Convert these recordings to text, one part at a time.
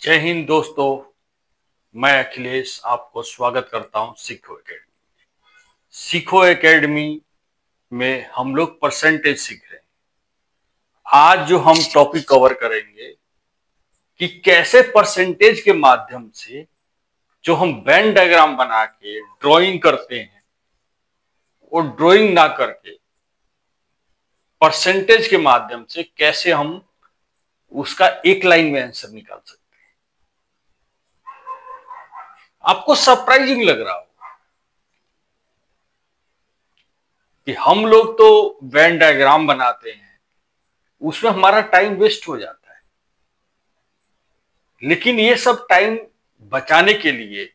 जय हिंद दोस्तों। मैं अखिलेश आपको स्वागत करता हूं सीखो एकेडमी में हम लोग परसेंटेज सीख रहे हैं। आज जो हम टॉपिक कवर करेंगे कि कैसे परसेंटेज के माध्यम से जो हम वेन डायग्राम बना के ड्राइंग करते हैं वो ड्राइंग ना करके परसेंटेज के माध्यम से कैसे हम उसका एक लाइन में आंसर निकाल सकते हैं। आपको सरप्राइजिंग लग रहा हो कि हम लोग तो वेन डायग्राम बनाते हैं, उसमें हमारा टाइम वेस्ट हो जाता है, लेकिन ये सब टाइम बचाने के लिए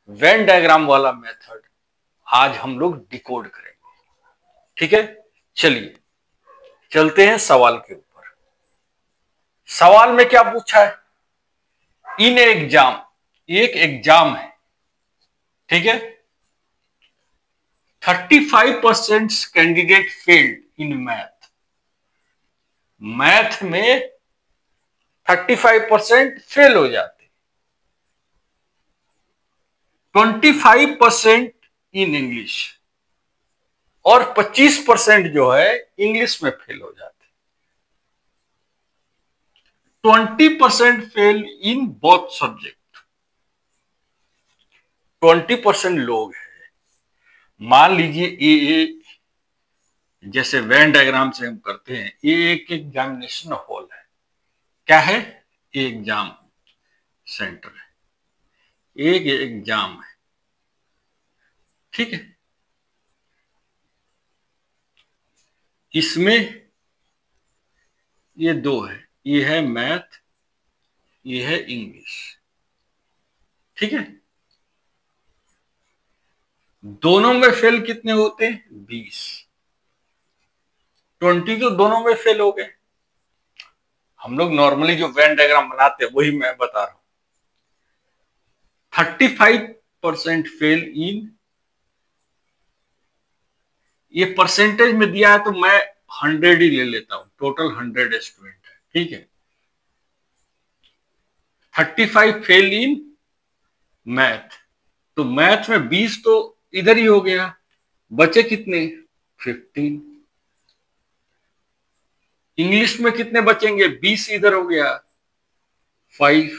वेन डायग्राम वाला मेथड आज हम लोग डिकोड करेंगे। ठीक है, चलिए चलते हैं सवाल के ऊपर। सवाल में क्या पूछा है? इन एग्जाम, एक एग्जाम है, ठीक है। 35% candidate failed in math. Math में 35% फेल हो जाते, 25% इन इंग्लिश और 25% जो है इंग्लिश में फेल हो जाते। 20% फेल इन बोथ सब्जेक्ट। 20% लोग हैं, मान लीजिए ये जैसे वेन डायग्राम से हम करते हैं, ये एक एग्जामिनेशन हॉल है। क्या है? ये एग्जाम सेंटर है, एक एग्जाम है, ठीक है। इसमें ये दो है, ये है मैथ, ये है इंग्लिश, ठीक है। दोनों में फेल कितने होते हैं? 20। 20 तो दोनों में फेल हो गए। हम लोग नॉर्मली जो वेन डायग्राम बनाते हैं वही मैं बता रहा हूं। 35% फेल इन, ये परसेंटेज में दिया है तो मैं 100 ही ले लेता हूं, टोटल 100 स्टूडेंट है, ठीक है। 35 फेल इन मैथ, तो मैथ में 20 तो इधर ही हो गया, बचे कितने? 15। इंग्लिश में कितने बचेंगे? 20 इधर हो गया, 5।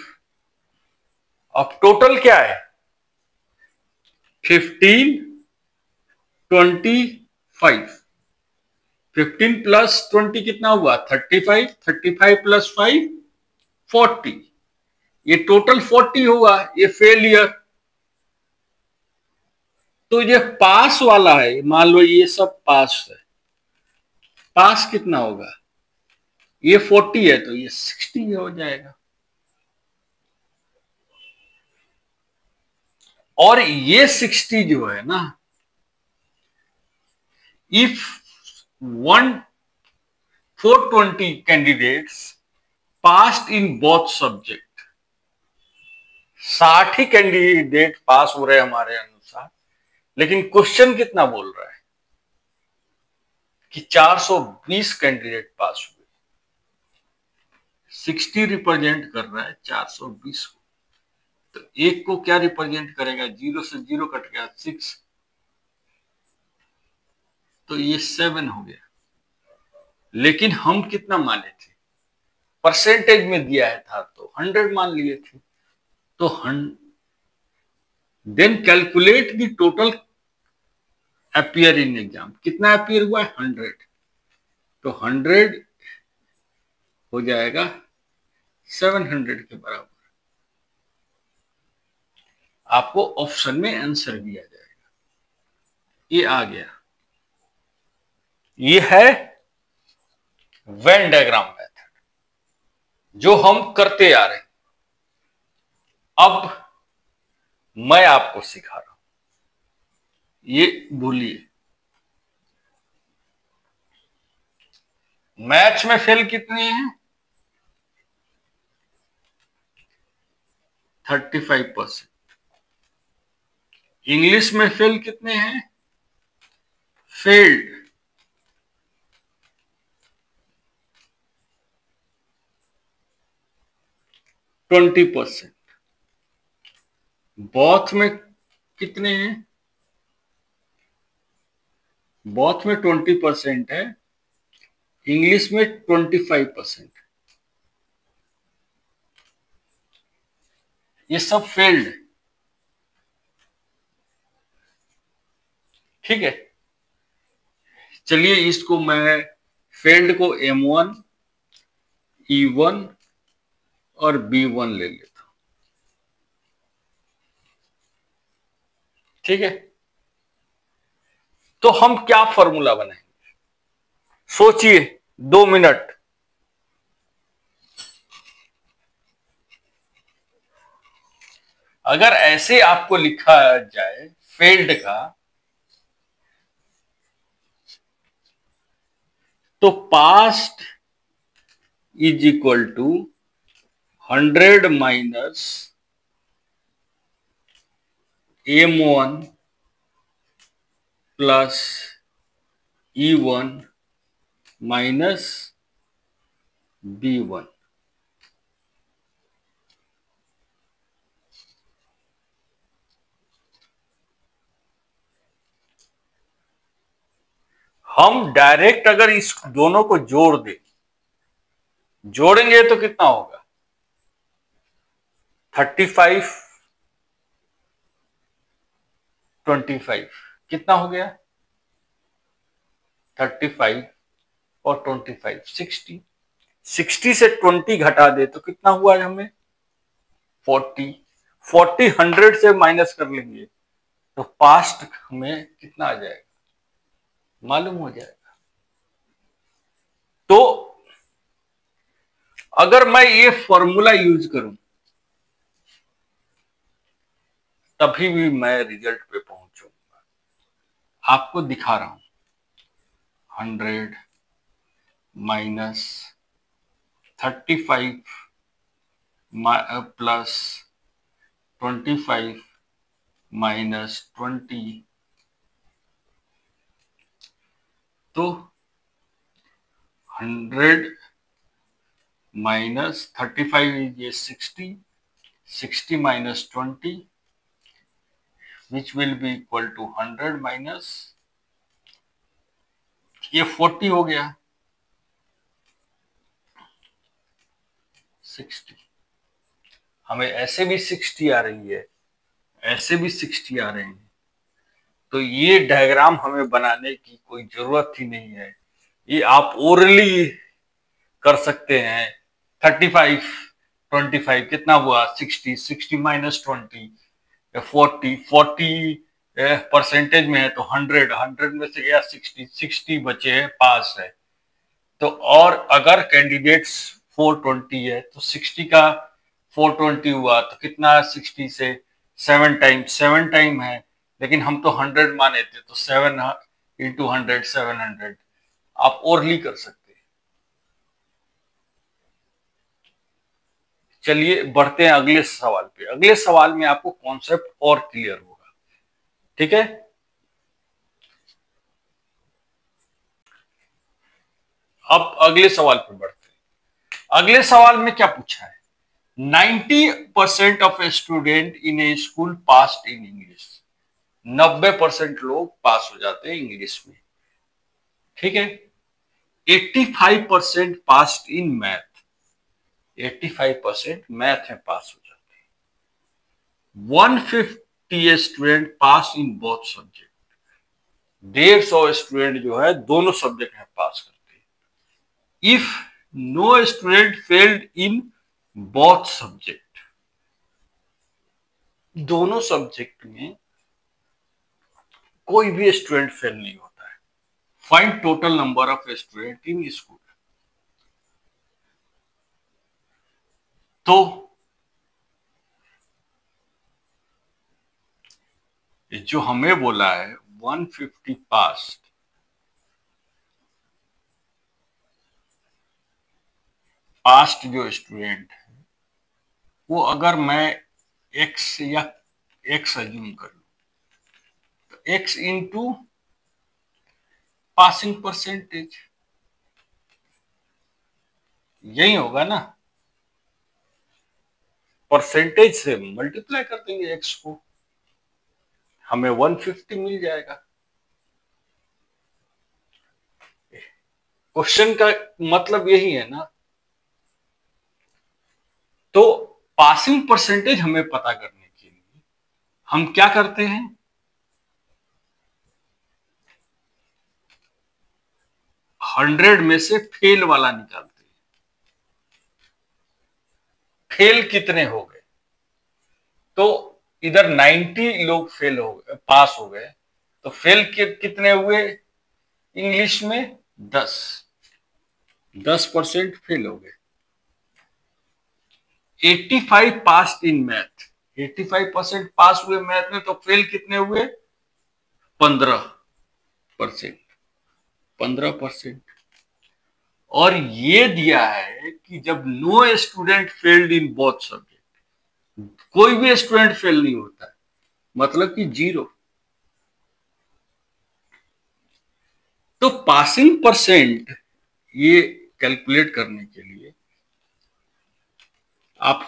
अब टोटल क्या है? 15, 25। 15 प्लस 20 कितना हुआ? 35। 35 प्लस 5 40। ये टोटल 40 हुआ, ये फेलियर। तो ये पास वाला है, मान लो ये सब पास है, पास कितना होगा? ये 40 है तो ये 60 हो जाएगा। और ये 60 जो है ना, if 420 candidates passed in both subject, 60 he candidate pass हो रहे हमारे अनुसार, लेकिन क्वेश्चन कितना बोल रहा है कि 420 कैंडिडेट पास हुए। 60 रिप्रेजेंट कर रहा है 420 को, तो एक को क्या रिप्रेजेंट करेगा? 0 से 0 कट गया, 6, तो ये 7 हो गया। लेकिन हम कितना माने थे? परसेंटेज में दिया है था तो 100 मान लिए थे। तो then calculate the total appear in exam. कितना अपीयर हुआ है? 100। तो 100 हो जाएगा 700 के बराबर। आपको ऑप्शन में आंसर दिया जाएगा, ये आ गया। ये है वेन डायग्राम मेथड जो हम करते आ रहे हैं। अब मैं आपको सिखा रहा हूं, ये भूलिए। मैथ्स में फेल कितने हैं? 35%। इंग्लिश में फेल कितने हैं? फेल्ड, 20%। बोथ में कितने हैं? बोथ में 20% है, इंग्लिश में 25%। ये सब फेल्ड है, ठीक है। चलिए इसको मैं फेल्ड को M1, E1 और B1 ले लेता हूं, ठीक है। तो हम क्या फॉर्मूला बनाएंगे? सोचिए 2 मिनट। अगर ऐसे आपको लिखा जाए फेल्ड का, तो passed is equal to 100 minus M1 plus E1 minus B1। हम डायरेक्ट अगर इस दोनों को जोड़ दें, जोड़ेंगे तो कितना होगा? 35 25 कितना हो गया? 35 और 25 60। 60 से 20 घटा दे तो कितना हुआ हमें? 40। 40 100 से माइनस कर लेंगे तो पास्ट हमें कितना आ जाएगा? मालूम हो जाएगा। तो अगर मैं ये फॉर्मूला यूज करूं तभी भी मैं रिजल्ट पे पहुंचूंगा। आपको दिखा रहा हूं, 100 माइनस 35 प्लस 25 माइनस 20, तो 100 माइनस 35 इज ये 60, 60 minus 20 which will be equal to 100 minus ये 40 हो गया, 60। हमें ऐसे भी 60 आ रही है, ऐसे भी 60 आ रहे हैं, तो ये डायग्राम हमें बनाने की कोई जरूरत ही नहीं है। ये आप ओरली कर सकते हैं। 35 25 कितना हुआ? 60। 60 माइनस 20 40। 40 परसेंटेज में है तो 100। 100 में से गया 60। 60 बचे हैं, पास है। तो और अगर कैंडिडेट्स 420 है तो 60 का 420 हुआ तो कितना? 60 से 7 टाइम है, लेकिन हम तो 100 माने थे, तो 7 इंटू 100 700। आप ओरली कर सकते हैं। चलिए बढ़ते हैं अगले सवाल पे। अगले सवाल में आपको कॉन्सेप्ट और क्लियर होगा, ठीक है। अब अगले सवाल पे बढ़ते हैं। अगले सवाल में क्या पूछा है? 90% of a student in A school passed in English. 90% लोग पास हो जाते हैं इंग्लिश में, ठीक है। 85% पास्ड इन मैथ। 85% मैथ में पास हो जाते हैं। 150 student pass in both subject. 150 student जो है दोनों सब्जेक्ट में पास करते हैं। If no student failed in both subject, दोनों सब्जेक्ट में कोई भी स्टूडेंट फेल नहीं होता है। Find total number of student in school. तो जो हमें बोला है 150 पास्ट, पास्ट जो स्टूडेंट है वो अगर मैं एक्स या एक्स अज्यूम कर लूं तो एक्स इंटू पासिंग परसेंटेज, यही होगा ना। परसेंटेज से मल्टीप्लाई कर देंगे x को, हमें 150 मिल जाएगा। क्वेश्चन का मतलब यही है ना। तो पासिंग परसेंटेज हमें पता करने के लिए हम क्या करते हैं, 100 में से फेल वाला निकालते हैं। फेल कितने हो गए, तो इधर 90 लोग फेल हो गए, पास हो गए, तो फेल कितने हुए इंग्लिश में, 10% फेल हो गए। 85 पास इन मैथ, 85% पास हुए मैथ में, तो फेल कितने हुए, 15%। 15%। और ये दिया है कि जब no student failed in both subject, कोई भी स्टूडेंट फेल नहीं होता है, मतलब कि 0। तो पासिंग परसेंट ये कैलकुलेट करने के लिए आप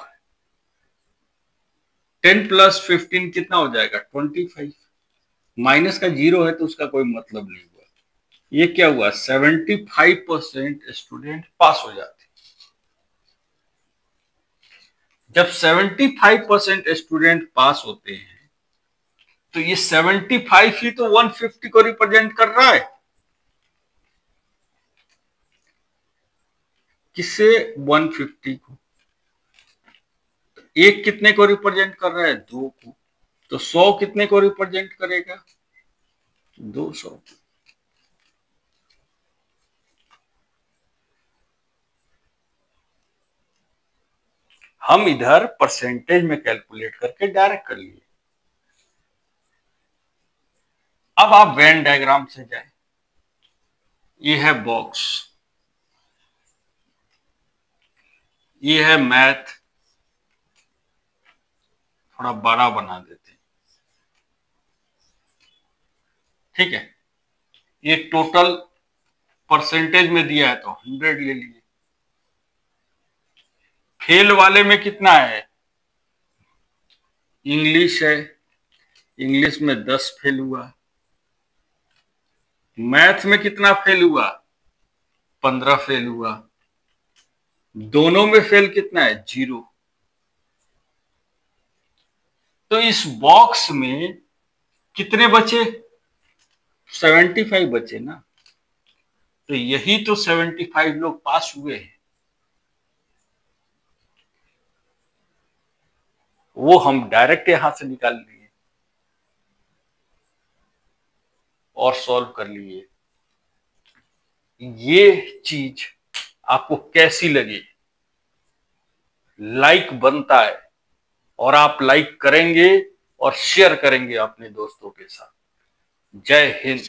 10 + 15 कितना हो जाएगा, 25। माइनस का 0 है तो उसका कोई मतलब नहीं हुआ। ये क्या हुआ, 75% स्टूडेंट पास हो जाते। जब 75% स्टूडेंट पास होते हैं तो ये 75 ही तो 150 को रिप्रेजेंट कर रहा है। किससे, 150 को। तो एक कितने को रिप्रेजेंट कर रहा है, 2 को। तो 100 कितने को रिप्रेजेंट करेगा, 200। हम इधर परसेंटेज में कैलकुलेट करके डायरेक्ट कर लिए। अब आप वेन डायग्राम से जाए। ये है बॉक्स, ये है मैथ, थोड़ा बड़ा बना देते हैं, ठीक है। ये टोटल परसेंटेज में दिया है तो 100 ले लिए। फेल वाले में कितना है, इंग्लिश है, इंग्लिश में 10 फेल हुआ। मैथ में कितना फेल हुआ, 15 फेल हुआ। दोनों में फेल कितना है, 0। तो इस बॉक्स में कितने बचे, 75 बचे ना। तो यही तो 75 लोग पास हुए हैं, वो हम डायरेक्ट यहां से निकाल लिए और सॉल्व कर लिए। ये चीज आपको कैसी लगी, लाइक बनता है, और आप लाइक करेंगे और शेयर करेंगे अपने दोस्तों के साथ। जय हिंद।